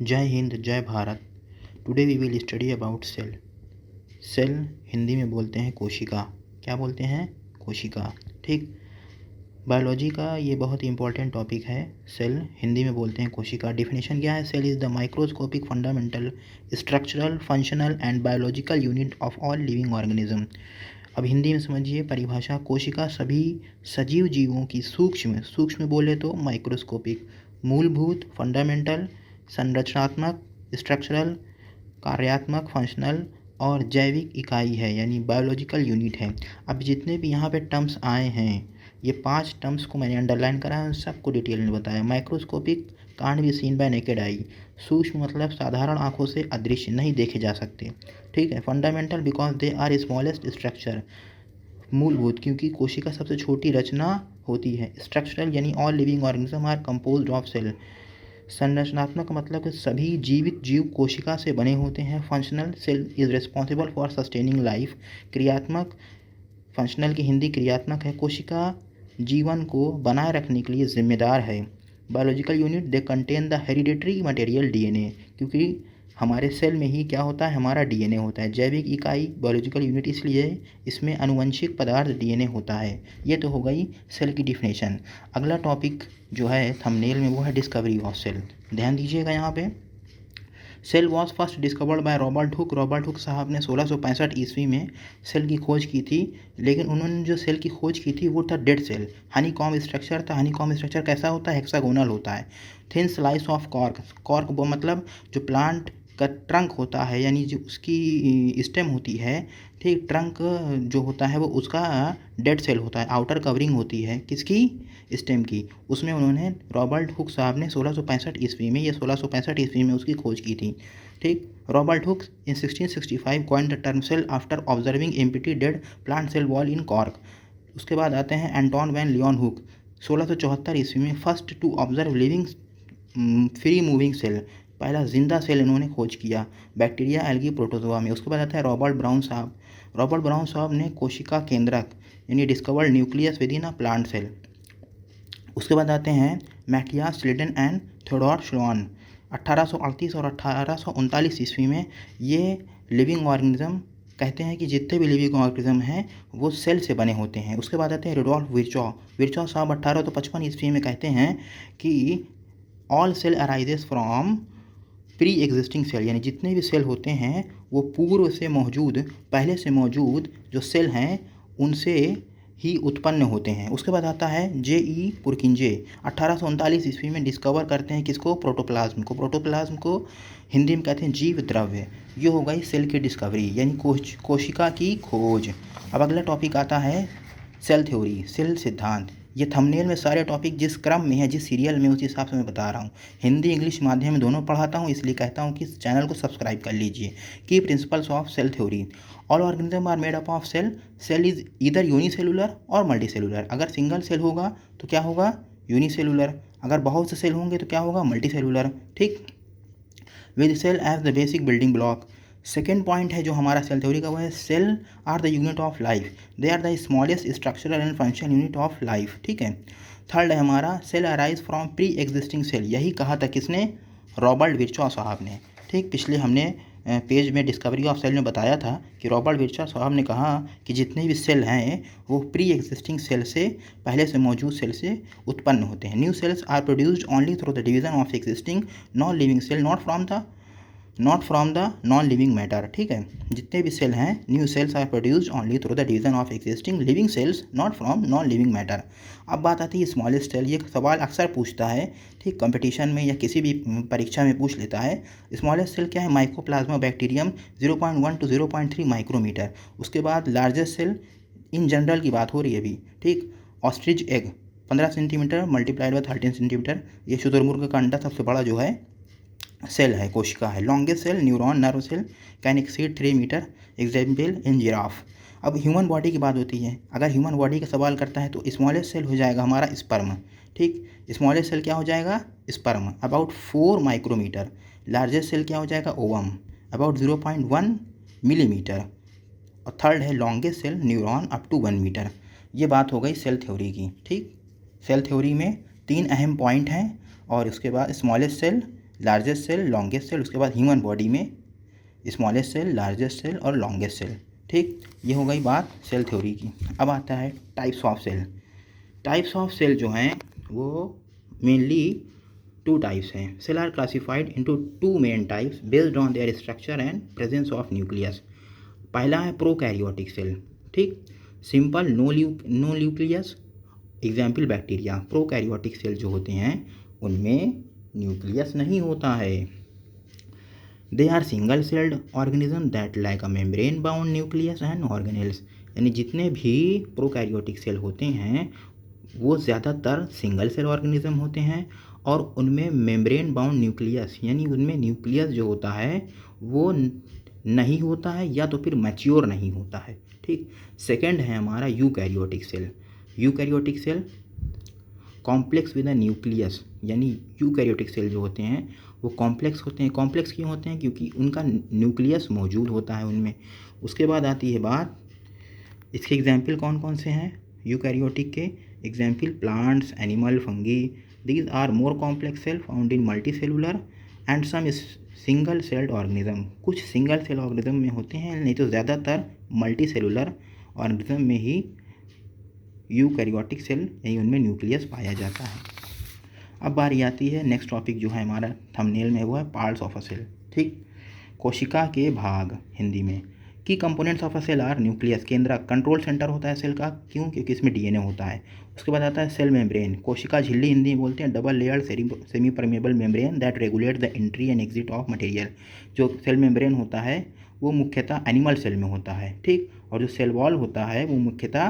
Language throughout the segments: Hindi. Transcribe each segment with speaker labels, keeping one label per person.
Speaker 1: जय हिंद, जय Bharat. Today we will study about cell. Cell Hindi में बोलते हैं कोशिका। क्या बोलते हैं? कोशिका। ठीक। बायोलॉजी का ये बहुत ही इंपॉर्टेंट टॉपिक है। सेल हिंदी में बोलते हैं कोशिका। डिफिनेशन क्या है? Cell is the microscopic fundamental structural functional and biological unit of all living organism. अब हिंदी में समझिए परिभाषा। कोशिका सभी सजीव जीवों की सूक्ष्म बोले तो माइक्रोस्कोपिक, मूलभूत फंडामेंटल, संरचनात्मक स्ट्रक्चरल, कार्यात्मक फंक्शनल और जैविक इकाई है, यानी बायोलॉजिकल यूनिट है। अब जितने भी यहाँ पे टर्म्स आए हैं, ये 5 टर्म्स को मैंने अंडरलाइन करा है, उन सबको डिटेल में बताया। Microscopic can't be seen bye naked eye. सूक्ष्म मतलब साधारण आंखों से अदृश्य, नहीं देखे जा सकते। ठीक है। Fundamental because they are smallest structure, मूलभूत क्योंकि कोशिका सबसे छोटी रचना होती है। स्ट्रक्चरल यानी all living organism are composed of cell. संरचनात्मक मतलब सभी जीवित जीव कोशिका से बने होते हैं। Functional cell is responsible for sustaining life. क्रियात्मक, फंक्शनल की हिंदी क्रियात्मक है। कोशिका जीवन को बनाए रखने के लिए जिम्मेदार है। Biological unit they contain the hereditary material DNA, क्योंकि हमारे सेल में ही क्या होता है? हमारा डीएनए होता है। जैविक इकाई बायोलॉजिकल यूनिट इसलिए इसमें आनुवंशिक पदार्थ डीएनए होता है। ये तो हो गई सेल की डिफिनेशन। अगला टॉपिक जो है थंबनेल में वो है डिस्कवरी ऑफ सेल। ध्यान दीजिएगा यहाँ पे। Cell was first discovered by Robert Hooke. Robert Hooke साहब ने 1665 ईस्वी में सेल की खोज की थी, लेकिन उन्होंने जो सेल की खोज की थी वो था dead cell. Honey comb structure था। हनी कॉम्ब स्ट्रक्चर कैसा होता है? हेक्सागोनल होता है। Thin slice of cork. Cork वो मतलब जो प्लांट का ट्रंक होता है, यानी जो उसकी स्टेम होती है, ठीक, ट्रंक जो होता है वो उसका डेड सेल होता है। आउटर कवरिंग होती है किसकी? स्टेम की। उसमें उन्होंने रॉबर्ट हुक साहब ने 1665 ईस्वी में, ये 1665 ईस्वी में उसकी खोज की थी। ठीक। Robert Hooke in 1665 coined the term cell after observing empty dead plant cell wall in cork. उसके बाद आते हैं एंटोन वैन लियोन हुक, 1674 ईस्वी में first to observe living free moving cell, पहला जिंदा सेल इन्होंने खोज किया बैक्टीरिया, एल्गी, प्रोटोजोआ में। उसके बाद आता है रॉबर्ट ब्राउन साहब। रॉबर्ट ब्राउन साहब ने कोशिका केंद्रक यानी discovered nucleus with in a plant cell. उसके बाद आते हैं Matthias Schleiden and Theodor Schwann, 1838 और 1839 ईस्वी में। ये लिविंग ऑर्गेनिज्म कहते हैं कि जितने भी लिविंग ऑर्गेनिज्म हैं वो सेल से बने होते हैं। उसके बाद आते हैं रुडोल्फ विर्चॉ। विर्चॉ साहब 1855 ईस्वी में कहते हैं कि all cell arises from pre existing cell, यानी जितने भी सेल होते हैं वो पूर्व से मौजूद, पहले से मौजूद जो सेल हैं उनसे ही उत्पन्न होते हैं। उसके बाद आता है J.E. पुरकिंजे, 1839 ईस्वी में डिस्कवर करते हैं किसको? प्रोटोप्लाज्म को। प्रोटोप्लाज्म को हिंदी में कहते हैं जीव द्रव्य। ये हो गई सेल की डिस्कवरी यानी कोशिका की खोज। अब अगला टॉपिक आता है सेल थ्योरी, सेल सिद्धांत। ये थंबनेल में सारे टॉपिक जिस क्रम में है, जिस सीरियल में, उसी हिसाब से मैं बता रहा हूँ। हिंदी इंग्लिश माध्यम में दोनों पढ़ाता हूँ, इसलिए कहता हूँ कि इस चैनल को सब्सक्राइब कर लीजिए। Key principles of cell theory. All organism are made up of cell. Cell is either unicellular और मल्टीसेलुलर। अगर सिंगल सेल होगा तो क्या होगा? यूनिसेलुलर। अगर बहुत से सेल होंगे तो क्या होगा? मल्टीसेलुलर। ठीक। With cell as the basic building block. Second point है जो हमारा सेल थ्योरी का, वो है cell are the unit of life. They are the smallest structural and functional unit of life. ठीक है। थर्ड है हमारा cell arise from pre existing cell. यही कहा था किसने? रॉबर्ट विर्चॉ साहब ने। ठीक। पिछले हमने पेज में डिस्कवरी ऑफ सेल में बताया था कि रॉबर्ट विर्चॉ साहब ने कहा कि जितने भी सेल हैं वो प्री एग्जिस्टिंग सेल से, पहले से मौजूद सेल से उत्पन्न होते हैं। New cells are produced only through the division of existing non living cell, not from the non living matter. ठीक है। जितने भी सेल हैं, new cells are produced only through the division of existing living cells not from non living matter. अब बात आती है स्मॉलेस्ट सेल। ये सवाल अक्सर पूछता है, ठीक, कंपटीशन में या किसी भी परीक्षा में पूछ लेता है। स्मॉलेस्ट सेल क्या है? Mycoplasma bacterium, 0.1 to 0.3 micrometre. उसके बाद लार्जेस्ट सेल इन जनरल की बात हो रही है अभी, ठीक, ostrich egg 15 centimetre multiplied by 13 centimetre. ये शुतुरमुर्ग का अंडा सबसे बड़ा जो है सेल है, कोशिका है। Longest cell neuron nerve cell can exceed 3 metre, example in giraffe. अब ह्यूमन बॉडी की बात होती है। अगर ह्यूमन बॉडी का सवाल करता है तो स्मॉलेस्ट सेल हो जाएगा हमारा स्पर्म। ठीक। स्मॉलेस्ट सेल क्या हो जाएगा? Sperm, about 4 micrometre. Largest cell क्या हो जाएगा? Ovum, about 0.1 millimetre. और थर्ड है longest cell neuron up to 1 metre. ये बात हो गई सेल थ्योरी की। ठीक। सेल थ्योरी में 3 अहम पॉइंट हैं और उसके बाद smallest cell, largest cell, longest cell, उसके बाद ह्यूमन बॉडी में स्मॉलेस्ट सेल, लार्जेस्ट सेल और लॉन्गेस्ट सेल। ठीक, ये हो गई बात सेल थ्योरी की। अब आता है types of cell. Types of cell जो हैं वो मेनली 2 टाइप्स हैं। Cell are classified into 2 main types based on their structure and presence of nucleus. पहला है प्रोकैरियोटिक सेल। ठीक, simple no nucleus, example bacteria. Prokaryotic cell जो होते हैं उनमें न्यूक्लियस नहीं होता है। They are single celled organism that like a membrane bound nucleus and organelles. यानी जितने भी प्रोकैरियोटिक सेल होते हैं वो ज़्यादातर सिंगल सेल ऑर्गेनिज्म होते हैं और उनमें मेम्ब्रेन बाउंड न्यूक्लियस यानी उनमें न्यूक्लियस जो होता है वो नहीं होता है या तो फिर मैच्योर नहीं होता है। ठीक, सेकंड है हमारा eukaryotic cell. Eukaryotic cell complex with a nucleus, यानी यूकैरियोटिक सेल जो होते हैं वो कॉम्प्लेक्स होते हैं। कॉम्प्लेक्स क्यों होते हैं? क्योंकि उनका न्यूक्लियस मौजूद होता है उनमें। उसके बाद आती है बात, इसके एग्जाम्पल कौन कौन से हैं यूकैरियोटिक के? Example plants, animal, fungi. These are more complex cell found in multi cellular and some single celled organism. कुछ सिंगल सेल ऑर्गेनिज्म में होते हैं, नहीं तो ज़्यादातर मल्टी सेलुलर ऑर्गेनिज्म में ही यूकैरियोटिक सेल यानी उनमें न्यूक्लियस पाया जाता है। अब बारी आती है नेक्स्ट टॉपिक जो है हमारा थंबनेल में, वो है पार्ट्स ऑफ अ सेल। ठीक, कोशिका के भाग हिंदी में। Key components of a cell are nucleus, केंद्र कंट्रोल सेंटर होता है सेल का। क्यों? क्योंकि इसमें डीएनए होता है। उसके बाद आता है सेल मेम्ब्रेन, कोशिका झिल्ली हिंदी में बोलते हैं। Double layered semi permeable membrane that regulate the entry and exit of material. जो सेल मेम्ब्रेन होता है वो मुख्यतः एनिमल सेल में होता है। ठीक, और जो सेल वॉल होता है वो मुख्यतः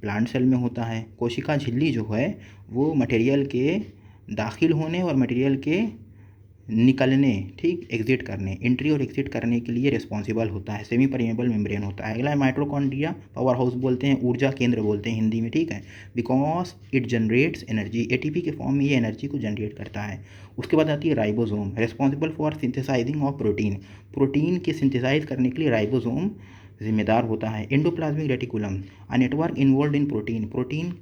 Speaker 1: प्लांट सेल में होता है। कोशिका झिल्ली जो है वो मटेरियल के दाखिल होने और मटेरियल के निकलने, ठीक, एग्जिट करने, एंट्री और एग्जिट करने के लिए रिस्पॉन्सिबल होता है। सेमी परमेबल मेम्ब्रेन होता है। अगला है माइटोकॉन्ड्रिया, पावर हाउस बोलते हैं, ऊर्जा केंद्र बोलते हैं हिंदी में। ठीक है, because it generates energy, ATP के फॉर्म में ये एनर्जी को जनरेट करता है। उसके बाद आती है ribosome, responsible for synthesising of protein, protein के सिंथेसाइज करने के लिए राइबोसोम जिम्मेदार होता है। Endoplasmic reticulum, a network involve in protein, protein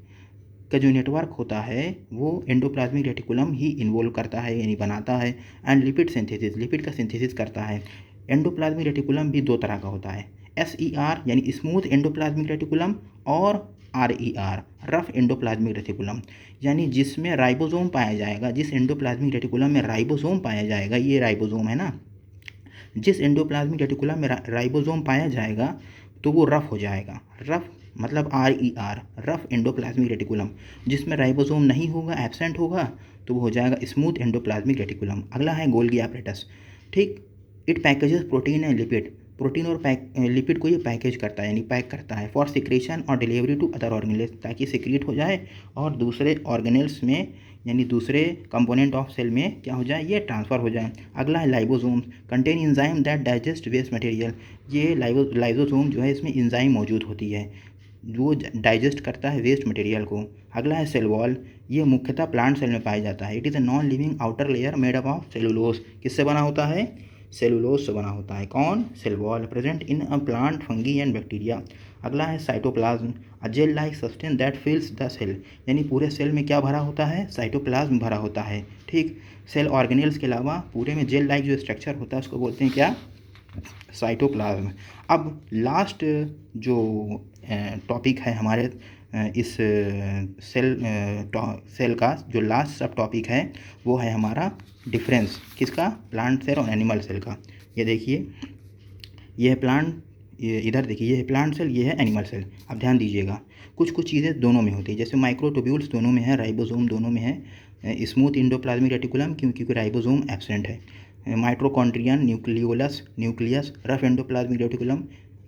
Speaker 1: का जो नेटवर्क होता है वो एंडोप्लाज्मिक रेटिकुलम ही इन्वॉल्व करता है यानी बनाता है। एंड लिपिड सिंथेसिस, लिपिड का सिंथेसिस करता है। एंडोप्लाज्मिक रेटिकुलम भी 2 तरह का होता है, SER यानी स्मूथ एंडोप्लाज्मिक रेटिकुलम और RER रफ एंडोप्लाज्मिक रेटिकुलम, यानी जिसमें राइबोसोम पाया जाएगा, जिस एंडोप्लाज्मिक रेटिकुलम में राइबोसोम पाया जाएगा, ये राइबोसोम है ना, जिस एंडोप्लाज्मिक रेटिकुलम में राइबोसोम पाया जाएगा तो वो रफ हो जाएगा। रफ मतलब RER रफ एंडोप्लाज्मिक रेटिकुलम। जिसमें राइबोसोम नहीं होगा, एब्सेंट होगा, तो वो हो जाएगा स्मूथ एंडोप्लाज्मिक रेटिकुलम। अगला है गोल्गी एपरेटस। ठीक, it packages protein and lipid, protein और लिपिड को ये पैकेज करता है यानी पैक करता है फॉर सिक्रेशन और डिलीवरी टू अदर ऑर्गेनेल्स, ताकि सिक्रीट हो जाए और दूसरे ऑर्गेनेल्स में यानी दूसरे कंपोनेंट ऑफ सेल में क्या हो जाए, ये ट्रांसफ़र हो जाए। अगला है lysosomes, contain enzyme that digest waste material. ये लाइबोसोम जो है इसमें इंजाइम मौजूद होती है जो डाइजेस्ट करता है वेस्ट मटेरियल को। अगला है सेल वॉल, ये मुख्यतः प्लांट सेल में पाया जाता है। It is a non living outer layer made up of cellulose, किससे बना होता है? सेलुलोज से बना होता है। कौन? Cell wall, present in a plant, fungi and bacteria. अगला है cytoplasm, a gel like substance that fills the cell, यानी पूरे सेल में क्या भरा होता है? साइटोप्लाज्म भरा होता है। ठीक, सेल ऑर्गेनेल्स के अलावा पूरे में जेल लाइक जो स्ट्रक्चर होता है उसको बोलते हैं क्या? साइटोप्लाज्म। अब लास्ट जो टॉपिक है हमारे इस सेल का जो लास्ट सब टॉपिक है वो है हमारा डिफरेंस, किसका? प्लांट सेल और एनिमल सेल का। ये देखिए, ये है प्लांट, ये इधर देखिए, ये है प्लांट सेल, ये है एनिमल सेल। अब ध्यान दीजिएगा, कुछ कुछ चीज़ें दोनों में होती है, जैसे माइक्रोट्यूब्यूल्स दोनों में है, राइबोसोम दोनों में है, स्मूथ एंडोप्लाज्मिक रेटिकुलम क्योंकि राइबोसोम एब्सेंट है, mitochondrion nucleus rough endoplasmic reticulum.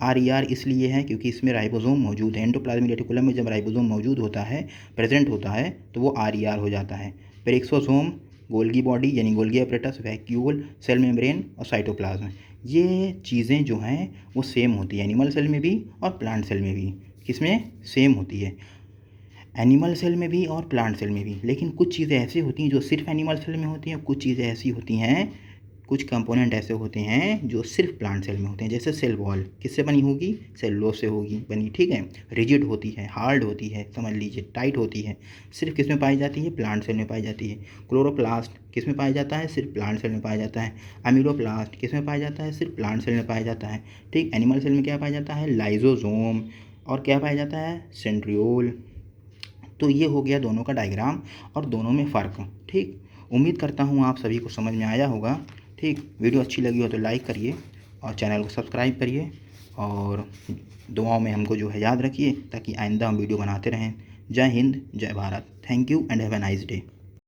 Speaker 1: RER इसलिए है क्योंकि इसमें राइबोसोम मौजूद है। एंडोप्लाज्मिक रेटिकुलम में जब राइबोसोम मौजूद होता है, प्रेजेंट होता है, तो वो RER हो जाता है। पेरिक्सोसोम, गोल्गी बॉडी यानी Golgi apparatus, vacuole, cell membrane और साइटोप्लाज्म, ये चीज़ें जो हैं वो सेम होती है एनिमल सेल में भी और प्लांट सेल में भी। किसमें? सेम होती है, एनिमल सेल में भी और प्लांट सेल में भी। लेकिन कुछ चीज़ें ऐसी होती हैं जो सिर्फ एनिमल सेल में होती हैं, कुछ चीज़ें ऐसी होती हैं कुछ कंपोनेंट ऐसे होते हैं जो सिर्फ प्लांट सेल में होते हैं, जैसे सेल वॉल किससे बनी होगी, सेलुलोज से होगी बनी, ठीक है। रिजिड होती है, हार्ड होती है, समझ लीजिए टाइट होती है, सिर्फ किस में पाई जाती है, प्लांट सेल में पाई जाती है। क्लोरोप्लास्ट किस में पाया जाता है, सिर्फ प्लांट सेल में पाया जाता है। अमीलोप्लास्ट किस में पाया जाता है, सिर्फ प्लांट सेल में पाया जाता है, ठीक। एनिमल सेल में क्या पाया जाता है, लाइजोसोम, और क्या पाया जाता है, सेंट्रियोल। तो ये हो गया दोनों का डायग्राम और दोनों में फ़र्क, ठीक। उम्मीद करता हूँ आप सभी को समझ में आया होगा, ठीक। वीडियो अच्छी लगी हो तो लाइक करिए और चैनल को सब्सक्राइब करिए और दुआओं में हमको जो है याद रखिए, ताकि आइंदा हम वीडियो बनाते रहें। जय हिंद, जय Bharat. Thank you and have a nice day.